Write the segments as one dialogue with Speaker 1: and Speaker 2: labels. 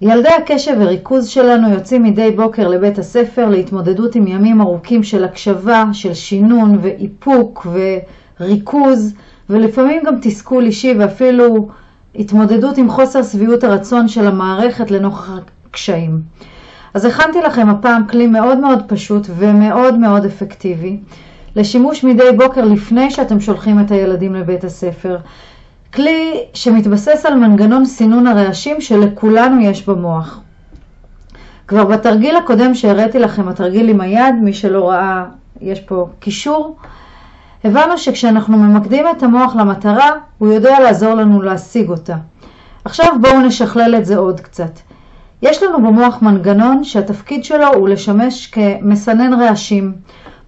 Speaker 1: ילדי הקשב וריכוז שלנו יוצאים מדי בוקר לבית הספר להתמודדות עם ימים ארוכים של הקשבה, של שינון ואיפוק וריכוז, ולפעמים גם תסכול אישי ואפילו התמודדות עם חוסר שביעות הרצון של המערכת לנוכח הקשיים. אז הכנתי לכם הפעם כלי מאוד מאוד פשוט ומאוד מאוד אפקטיבי לשימוש מדי בוקר לפני שאתם שולחים את הילדים לבית הספר. כלי שמתבסס על מנגנון סינון הרעשים שלכולנו יש במוח. כבר בתרגיל הקודם שהראיתי לכם, התרגיל עם היד, מי שלא ראה, יש פה קישור, הבנו שכשאנחנו ממקדים את המוח למטרה, הוא יודע לעזור לנו להשיג אותה. עכשיו בואו נשכלל את זה עוד קצת. יש לנו במוח מנגנון שהתפקיד שלו הוא לשמש כמסנן רעשים.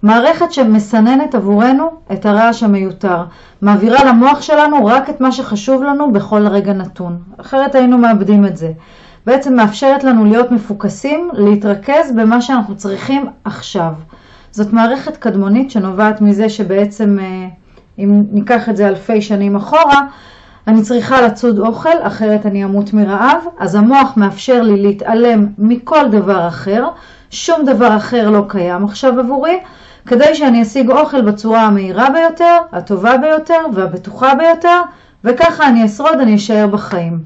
Speaker 1: מערכת שמסננת עבורנו את הרעש המיותר, מעבירה למוח שלנו רק את מה שחשוב לנו בכל רגע נתון. אחרת היינו מאבדים את זה. בעצם מאפשרת לנו להיות מפוקסים, להתרכז במה שאנחנו צריכים עכשיו. זאת מערכת קדמונית שנובעת מזה שבעצם, אם ניקח את זה אלפי שנים אחורה, אני צריכה לצוד אוכל, אחרת אני אמות מרעב, אז המוח מאפשר לי להתעלם מכל דבר אחר, שום דבר אחר לא קיים עכשיו עבורי, כדי שאני אשיג אוכל בצורה המהירה ביותר, הטובה ביותר והבטוחה ביותר, וככה אני אשרוד, אני אשאר בחיים.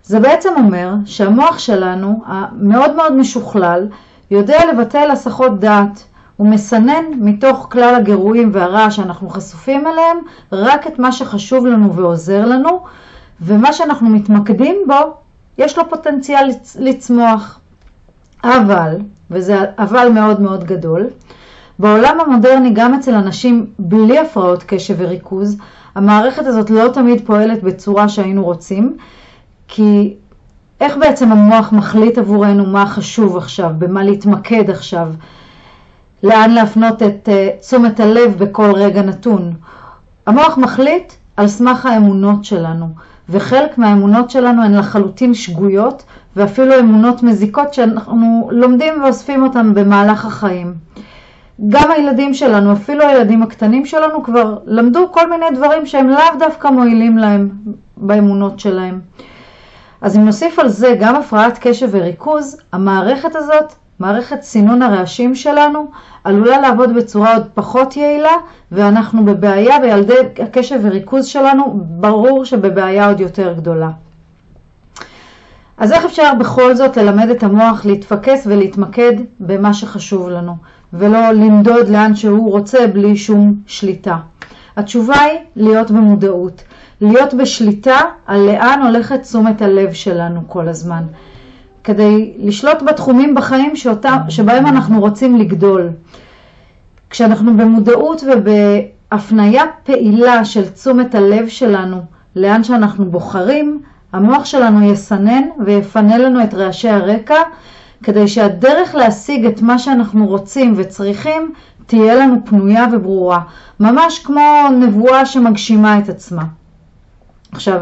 Speaker 1: זה בעצם אומר שהמוח שלנו, המאוד מאוד משוכלל, יודע לבטל הסחות דעת. הוא מסנן מתוך כלל הגירויים והרעש שאנחנו חשופים אליהם, רק את מה שחשוב לנו ועוזר לנו, ומה שאנחנו מתמקדים בו, יש לו פוטנציאל לצמוח. אבל, וזה אבל מאוד מאוד גדול, בעולם המודרני, גם אצל אנשים בלי הפרעות קשב וריכוז, המערכת הזאת לא תמיד פועלת בצורה שהיינו רוצים, כי איך בעצם המוח מחליט עבורנו מה חשוב עכשיו, במה להתמקד עכשיו, לאן להפנות את תשומת הלב בכל רגע נתון. המוח מחליט על סמך האמונות שלנו, וחלק מהאמונות שלנו הן לחלוטין שגויות, ואפילו אמונות מזיקות שאנחנו לומדים ואוספים אותן במהלך החיים. גם הילדים שלנו, אפילו הילדים הקטנים שלנו, כבר למדו כל מיני דברים שהם לאו דווקא מועילים להם באמונות שלהם. אז אם נוסיף על זה גם הפרעת קשב וריכוז, המערכת הזאת, מערכת סינון הרעשים שלנו, עלולה לעבוד בצורה עוד פחות יעילה, ואנחנו בבעיה, וילדי הקשב וריכוז שלנו ברור שבבעיה עוד יותר גדולה. אז איך אפשר בכל זאת ללמד את המוח להתפקס ולהתמקד במה שחשוב לנו, ולא למדוד לאן שהוא רוצה בלי שום שליטה? התשובה היא להיות במודעות, להיות בשליטה על לאן הולכת תשומת הלב שלנו כל הזמן, כדי לשלוט בתחומים בחיים שבהם אנחנו רוצים לגדול. כשאנחנו במודעות ובהפניה פעילה של תשומת הלב שלנו לאן שאנחנו בוחרים, המוח שלנו יסנן ויפנה לנו את רעשי הרקע, כדי שהדרך להשיג את מה שאנחנו רוצים וצריכים תהיה לנו פנויה וברורה, ממש כמו נבואה שמגשימה את עצמה. עכשיו,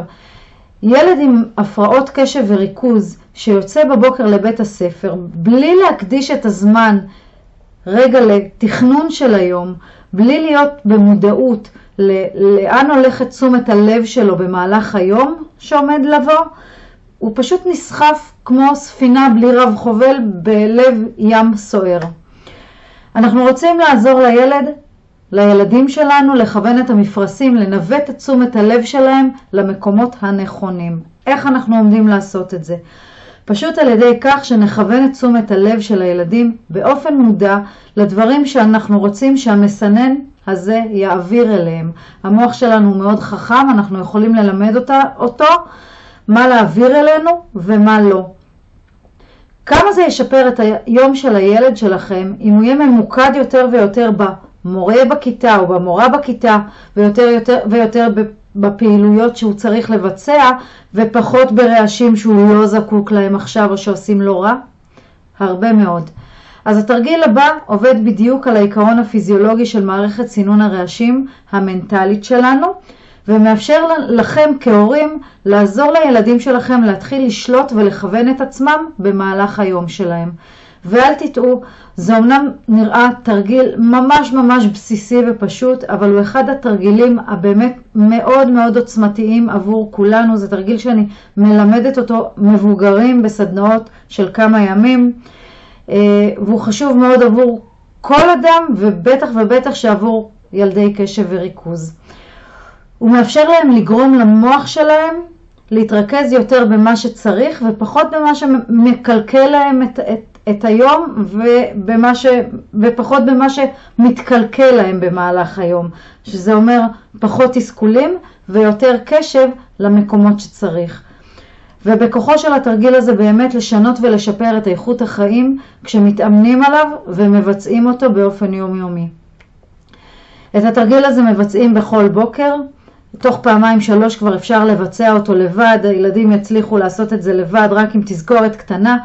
Speaker 1: ילד עם הפרעות קשב וריכוז שיוצא בבוקר לבית הספר, בלי להקדיש את הזמן רגע לתכנון של היום, בלי להיות במודעות לאן הולכת תשומת הלב שלו במהלך היום שעומד לבוא, הוא פשוט נסחף כמו ספינה בלי רב חובל בלב ים סוער. אנחנו רוצים לעזור לילדים שלנו, לכוון את המפרשים, לנווט את תשומת הלב שלהם למקומות הנכונים. איך אנחנו עומדים לעשות את זה? פשוט על ידי כך שנכוון את תשומת הלב של הילדים באופן מודע לדברים שאנחנו רוצים שהמסנן הזה יעביר אליהם. המוח שלנו מאוד חכם, אנחנו יכולים ללמד אותו מה להעביר אלינו ומה לא. כמה זה ישפר את היום של הילד שלכם אם הוא יהיה ממוקד יותר ויותר במורה בכיתה או במורה בכיתה, ויותר בפעילויות שהוא צריך לבצע, ופחות ברעשים שהוא לא זקוק להם עכשיו או שעושים לו רע? הרבה מאוד. אז התרגיל הבא עובד בדיוק על העיקרון הפיזיולוגי של מערכת סינון הרעשים המנטלית שלנו, ומאפשר לכם כהורים לעזור לילדים שלכם להתחיל לשלוט ולכוון את עצמם במהלך היום שלהם. ואל תטעו, זה אומנם נראה תרגיל ממש ממש בסיסי ופשוט, אבל הוא אחד התרגילים הבאמת מאוד מאוד עוצמתיים עבור כולנו. זה תרגיל שאני מלמדת אותו מבוגרים בסדנאות של כמה ימים, והוא חשוב מאוד עבור כל אדם, ובטח ובטח שעבור ילדי קשב וריכוז. הוא מאפשר להם לגרום למוח שלהם להתרכז יותר במה שצריך ופחות במה שמקלקל להם את היום ופחות במה שמתקלקל להם במהלך היום, שזה אומר פחות תסכולים ויותר קשב למקומות שצריך. ובכוחו של התרגיל הזה באמת לשנות ולשפר את איכות החיים כשמתאמנים עליו ומבצעים אותו באופן יומיומי. את התרגיל הזה מבצעים בכל בוקר, תוך 2-3 כבר אפשר לבצע אותו לבד, הילדים יצליחו לעשות את זה לבד רק עם תזכורת קטנה,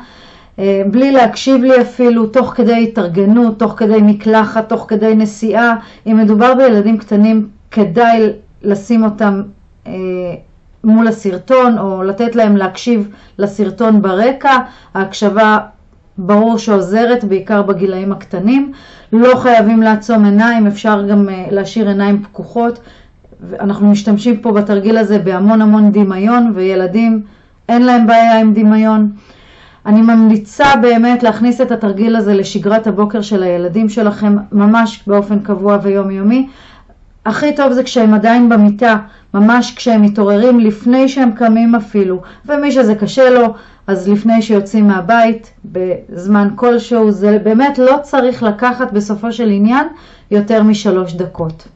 Speaker 1: בלי להקשיב לי אפילו, תוך כדי התארגנות, תוך כדי מקלחת, תוך כדי נסיעה. אם מדובר בילדים קטנים כדאי לשים אותם מול הסרטון או לתת להם להקשיב לסרטון ברקע. ההקשבה ברור שעוזרת בעיקר בגילאים הקטנים. לא חייבים לעצום עיניים, אפשר גם להשאיר עיניים פקוחות. אנחנו משתמשים פה בתרגיל הזה בהמון דמיון, וילדים אין להם בעיה עם דמיון. אני ממליצה באמת להכניס את התרגיל הזה לשגרת הבוקר של הילדים שלכם ממש באופן קבוע ויומיומי. הכי טוב זה כשהם עדיין במיטה, ממש כשהם מתעוררים לפני שהם קמים אפילו, ומי שזה קשה לו אז לפני שיוצאים מהבית בזמן כלשהו. זה באמת לא צריך לקחת בסופו של עניין יותר מ3 דקות.